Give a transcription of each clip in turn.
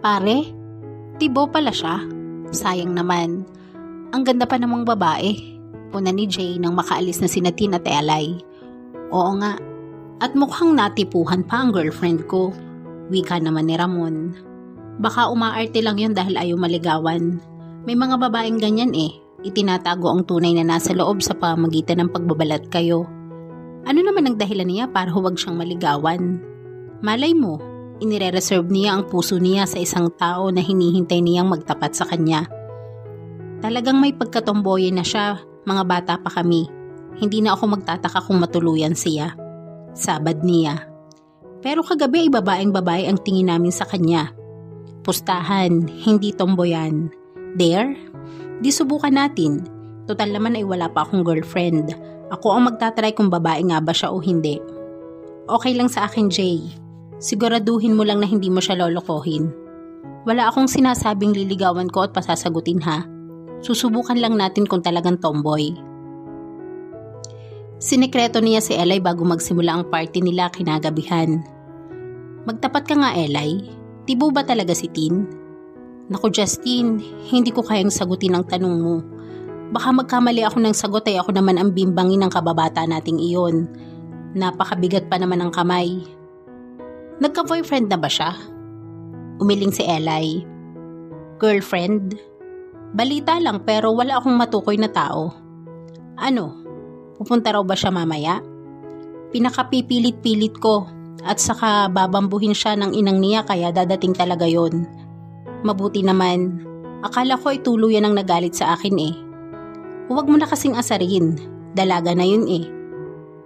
Pare, tibo pala siya. Sayang naman. Ang ganda pa namang babae. Puna ni Jay nang makaalis na sina Tin at Eli. Oo nga. At mukhang natipuhan pa ang girlfriend ko. Wika naman ni Ramon. Baka umaarte lang yun dahil ayaw maligawan. May mga babaeng ganyan eh. Itinatago ang tunay na nasa loob sa pamamagitan ng pagbabalat kayo. Ano naman ang dahilan niya para huwag siyang maligawan? Malay mo, inire-reserve niya ang puso niya sa isang tao na hinihintay niyang magtapat sa kanya. Talagang may pagkatomboyin na siya, mga bata pa kami. Hindi na ako magtataka kung matuluyan siya. Sabad niya. Pero kagabi ay babaeng-babae ang tingin namin sa kanya. Pustahan, hindi tomboyan. Dare? Di subukan natin. Total naman ay wala pa akong girlfriend. Ako ang magtatry kung babae nga ba siya o hindi. Okay lang sa akin, Jay. Siguraduhin mo lang na hindi mo siya lolokohin. Wala akong sinasabing liligawan ko at pasasagutin ha. Susubukan lang natin kung talagang tomboy. Sinekreto niya si Eli bago magsimula ang party nila kinagabihan. Magtapat ka nga, Eli. Tibo ba talaga si Tin? Naku Justin, hindi ko kayang sagutin ang tanong mo. Baka magkamali ako ng sagot ay ako naman ang bimbangin ng kababata nating iyon. Napakabigat pa naman ang kamay. Nagka-boyfriend na ba siya? Umiling si Eli. Girlfriend? Balita lang pero wala akong matukoy na tao. Ano? Pupunta raw ba siya mamaya? Pinakapipilit-pilit ko at saka babambuhin siya ng inang niya kaya dadating talaga yon. Mabuti naman. Akala ko ay tuluyan ang nagalit sa akin eh. Huwag mo na kasing asarin. Dalaga na yun eh.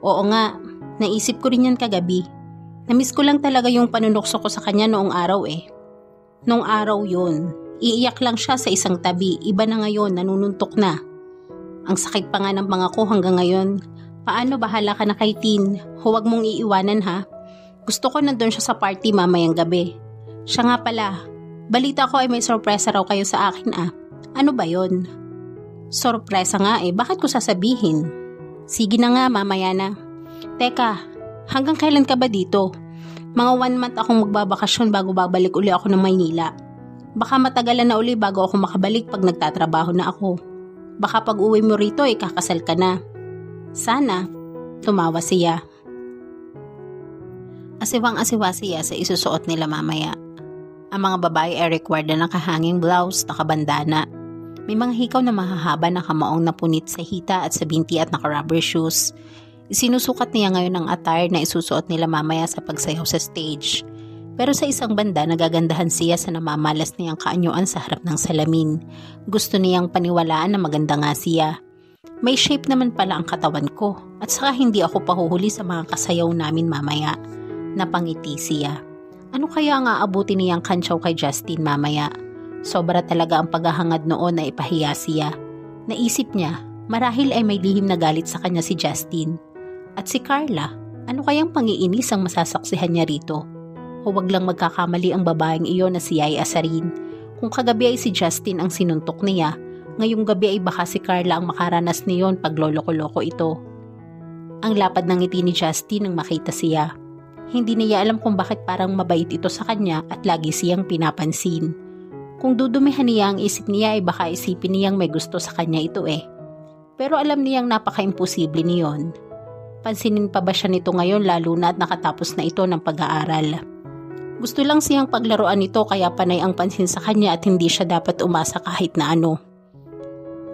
Oo nga, naisip ko rin yan kagabi. Namiss ko lang talaga yung panunukso ko sa kanya noong araw eh. Noong araw yun, iiyak lang siya sa isang tabi. Iba na ngayon, nanununtok na. Ang sakit pa nga ng mga ko hanggang ngayon. Paano bahala ka na kay Tin? Huwag mong iiwanan ha. Gusto ko nandun siya sa party mamayang gabi. Siya nga pala. Balita ko ay may sorpresa raw kayo sa akin ah. Ano ba yon? Sorpresa nga eh, bakit ko sasabihin? Sige na nga, mamaya na. Teka, hanggang kailan ka ba dito? Mga 1 month akong magbabakasyon bago babalik uli ako ng Maynila. Baka matagalan na uli bago ako makabalik pag nagtatrabaho na ako. Baka pag uwi mo rito ay kakasal ka na. Sana, tumawa siya. Asiwang-asiwa siya sa isusuot nila mamaya. Ang mga babae ay required na nakahanging blouse, nakabandana. May mga hikaw na mahahaba na kamaong napunit sa hita at sa binti at naka-rubber shoes. Isinusukat niya ngayon ang attire na isusuot nila mamaya sa pagsayaw sa stage. Pero sa isang banda nagagandahan siya sa namamalas niyang kaanyuan sa harap ng salamin. Gusto niyang paniwalaan na maganda nga siya. May shape naman pala ang katawan ko at saka hindi ako pahuhuli sa mga kasayaw namin mamaya. Napangiti siya. Ano kaya nga abutin niyang kantsaw kay Justin mamaya? Sobra talaga ang paghahangad noon na ipahiya siya. Naisip niya, marahil ay may lihim na galit sa kanya si Justin. At si Carla, ano kayang pangiinis ang masasaksihan niya rito? Huwag lang magkakamali ang babaeng iyon na siya ay asarin. Kung kagabi ay si Justin ang sinuntok niya, ngayong gabi ay baka si Carla ang makaranas niyon pag loloko-loko ito. Ang lapad ng ngiti ni Justin nang makita siya. Hindi niya alam kung bakit parang mabait ito sa kanya at lagi siyang pinapansin. Kung dudumihan niya ang isip niya ay baka isipin niyang may gusto sa kanya ito eh. Pero alam niyang napaka-imposible niyon. Pansinin pa ba siya nito ngayon lalo na at nakatapos na ito ng pag-aaral? Gusto lang siyang paglaruan nito kaya panay ang pansin sa kanya at hindi siya dapat umasa kahit na ano.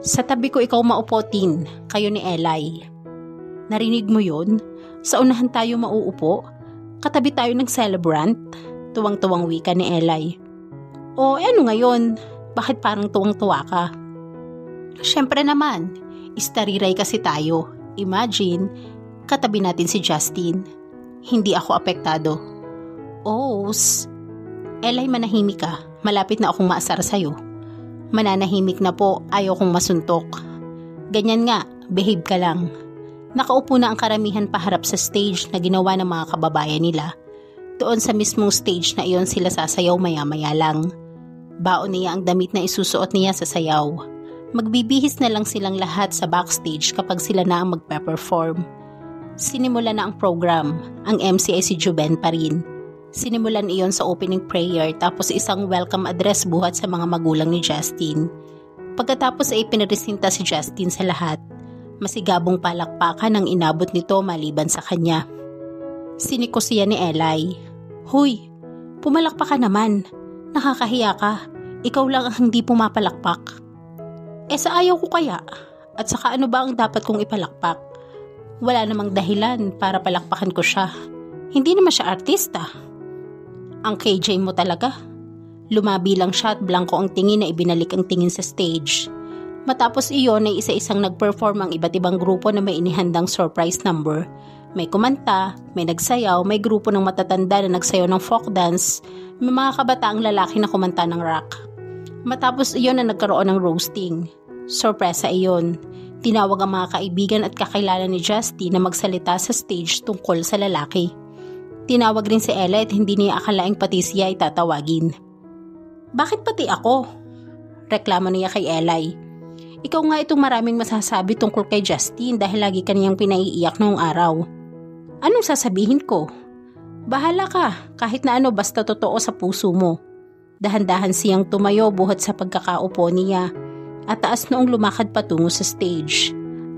Sa tabi ko ikaw maupo, Tin, kayo ni Eli. Narinig mo yun? Sa unahan tayo mauupo? Katabi tayo ng celebrant? Tuwang-tuwang wika ni Eli. O ano ngayon? Bakit parang tuwang-tuwa ka? Siyempre naman, istariray kasi tayo. Imagine, katabi natin si Justin. Hindi ako apektado. Eli, manahimik ka. Malapit na akong maasar sa'yo. Mananahimik na po, ayaw kong masuntok. Ganyan nga, behave ka lang. Nakaupo na ang karamihan paharap sa stage na ginawa ng mga kababayan nila. Doon sa mismong stage na iyon sila sasayaw maya-maya lang. Baon niya ang damit na isusuot niya sa sayaw. Magbibihis na lang silang lahat sa backstage kapag sila na ang magpe-perform. Sinimula na ang program. Ang MC ay si Juben pa rin. Sinimulan iyon sa opening prayer tapos isang welcome address buhat sa mga magulang ni Justin. Pagkatapos ay pinaresinta si Justin sa lahat. Masigabong palakpakan ang inabot nito maliban sa kanya. Siniko siya ni Eli. "Huy, pumalakpak ka naman. Nakakahiya ka. Ikaw lang ang hindi pumapalakpak." Sa ayaw ko kaya? At saka ano ba ang dapat kong ipalakpak? Wala namang dahilan para palakpakan ko siya. Hindi naman siya artista. Ang KJ mo talaga. Lumabi lang siya at blanco ang tingin na ibinalik ang tingin sa stage. Matapos iyon ay isa-isang nag-perform ang iba't ibang grupo na may inihandang surprise number. May kumanta, may nagsayaw, may grupo ng matatanda na nagsayaw ng folk dance, may mga kabataang lalaki na kumanta ng rock. Matapos iyon na nagkaroon ng roasting. Sorpresa iyon. Tinawag ang mga kaibigan at kakilala ni Justin na magsalita sa stage tungkol sa lalaki. Tinawag rin si Ella at hindi niya akalaing pati siya ay tatawagin. "Bakit pati ako?" Reklamo niya kay Eli. "Ikaw nga itong maraming masasabi tungkol kay Justin dahil lagi kaniyang pinaiiyak noong araw." "Anong sasabihin ko?" "Bahala ka, kahit na ano basta totoo sa puso mo." Dahan-dahan siyang tumayo buhat sa pagkakaupo niya at taas noong lumakad patungo sa stage.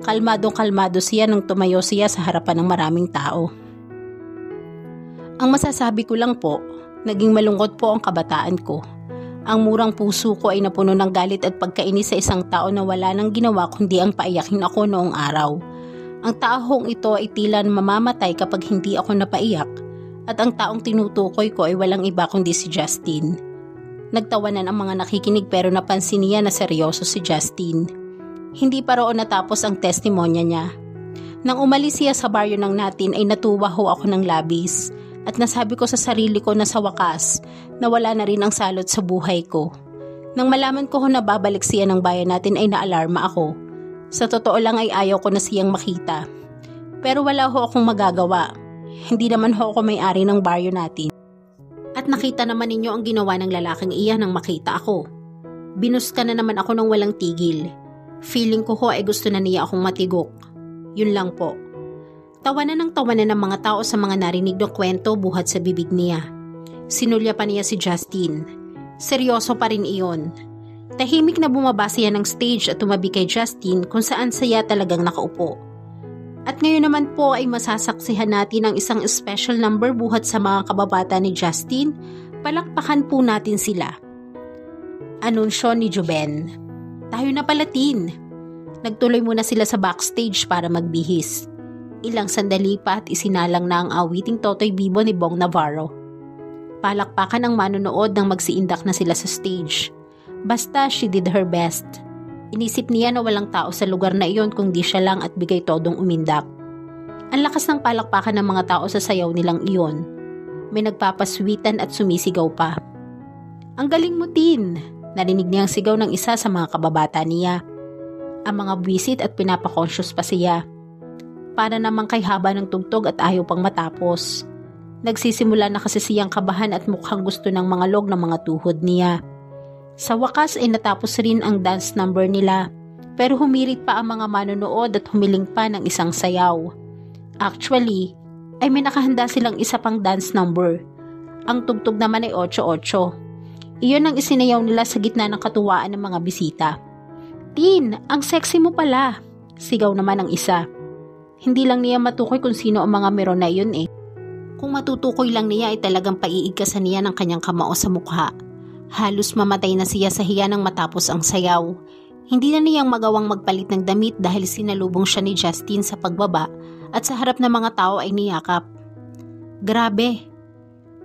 Kalmadong-kalmado siya nang tumayo siya sa harapan ng maraming tao. "Ang masasabi ko lang po, naging malungkot po ang kabataan ko. Ang murang puso ko ay napuno ng galit at pagkainis sa isang tao na wala nang ginawa kundi ang paiyakin ako noong araw. Ang taong ito ay tila mamamatay kapag hindi ako napaiyak at ang taong tinutukoy ko ay walang iba kundi si Justin." Nagtawanan ang mga nakikinig pero napansin niya na seryoso si Justin. Hindi pa roon natapos ang testimonya niya. Nang umalis siya sa baryo ng natin ay natuwa ho ako ng labis at nasabi ko sa sarili ko na sa wakas nawala na rin ang salot sa buhay ko. Nang malaman ko na babalik siya ng bayan natin ay naalarma ako. Sa totoo lang ay ayaw ko na siyang makita. Pero wala ho akong magagawa. Hindi naman ho ako may-ari ng baryo natin. At nakita naman ninyo ang ginawa ng lalaking iyan nang makita ako. Binuska na naman ako ng walang tigil. Feeling ko ho ay gusto na niya akong matigok. Yun lang po. Tawanan ng mga tao sa mga narinig ng kwento buhat sa bibig niya. Sinulya pa niya si Justin. Seryoso pa rin iyon. Tahimik na bumaba siya ng stage at tumabi kay Justin kung saan siya talagang nakaupo. At ngayon naman po ay masasaksihan natin ang isang special number buhat sa mga kababata ni Justin. Palakpakan po natin sila. Anunsyo ni Joben. "Tayo na pala, Tin." Nagtuloy muna sila sa backstage para magbihis. Ilang sandali pa at isinalang na ang awiting Totoy Bibo ni Bong Navarro. Palakpakan ang manonood nang magsiindak na sila sa stage. Basta she did her best. Inisip niya na walang tao sa lugar na iyon kung di siya lang at bigay todong umindak. Ang lakas ng palakpakan ng mga tao sa sayaw nilang iyon. May nagpapaswitan at sumisigaw pa. "Ang galing mo, Tin!" Narinig niyang sigaw ng isa sa mga kababata niya. Ang mga buwisit at pinapakonscious pa siya. Para namang kay haba ng tugtog at ayaw pang matapos. Nagsisimula na kasi siyang kabahan at mukhang gusto ng mga log ng mga tuhod niya. Sa wakas ay natapos rin ang dance number nila, pero humirit pa ang mga manonood at humiling pa ng isang sayaw. Actually, ay may nakahanda silang isa pang dance number. Ang tugtog naman ay 8-8. Iyon ang isinayaw nila sa gitna ng katuwaan ng mga bisita. "Tin, ang sexy mo pala!" Sigaw naman ang isa. Hindi lang niya matukoy kung sino ang mga meron na iyon eh. Kung matutukoy lang niya ay talagang paiigkasan niya ng kanyang kamao sa mukha. Halos mamatay na siya sa hiya nang matapos ang sayaw. Hindi na niyang magawang magpalit ng damit dahil sinalubong siya ni Justin sa pagbaba at sa harap ng mga tao ay niyakap. Grabe!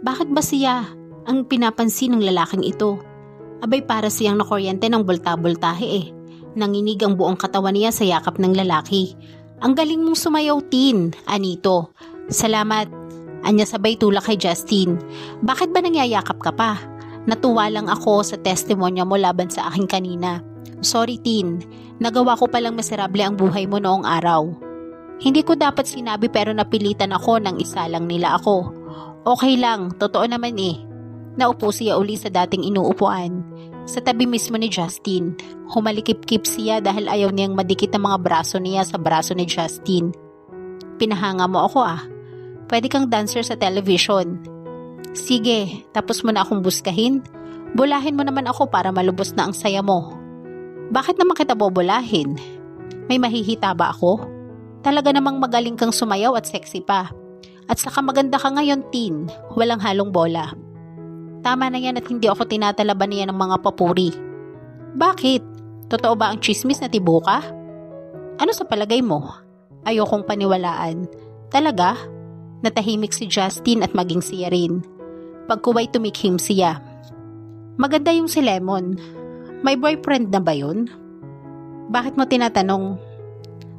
Bakit ba siya ang pinapansin ng lalaking ito? Abay para siyang nakuryente ng bulta-bultahe eh. Nanginig ang buong katawan niya sa yakap ng lalaki. "Ang galing mong sumayaw, Tin, Anito. Salamat." Anya sabay tulak kay Justin. "Bakit ba nangyayakap ka pa? Natuwa lang ako sa testimonya mo laban sa akin kanina. Sorry, Tin. Nagawa ko palang miserable ang buhay mo noong araw. Hindi ko dapat sinabi pero napilitan ako nang isalang nila ako. Okay lang, totoo naman eh." Naupo siya uli sa dating inuupuan. Sa tabi mismo ni Justin. Humalikip-kip siya dahil ayaw niyang madikit ang mga braso niya sa braso ni Justin. "Pinahanga mo ako ah. Pwede kang dancer sa television." Sige, tapos mo na akong buskahin. Bulahin mo naman ako para malubos na ang saya mo. Bakit naman kita bobolahin? May mahihita ba ako? Talaga namang magaling kang sumayaw at sexy pa. At saka maganda ka ngayon, teen. Walang halong bola. Tama na yan at hindi ako tinatalaban niya ng mga papuri. Bakit? Totoo ba ang chismis na tibuka? Ano sa palagay mo? Ayokong paniwalaan. Talaga? Natahimik si Justin at maging siya rin. Pagkuway tumikhim siya. Maganda yung si Lemon. May boyfriend na ba yun? Bakit mo tinatanong?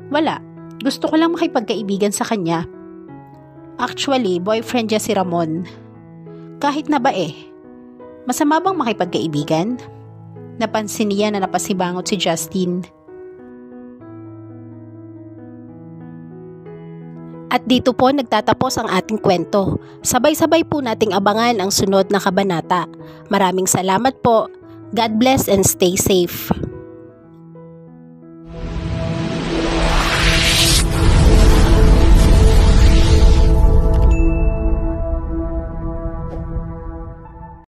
Wala. Gusto ko lang makipagkaibigan sa kanya. Actually, boyfriend niya si Ramon. Kahit na ba masama bang makipagkaibigan? Napansin niya na napasibangot si Justin. At dito po nagtatapos ang ating kwento. Sabay-sabay po nating abangan ang sunod na kabanata. Maraming salamat po. God bless and stay safe.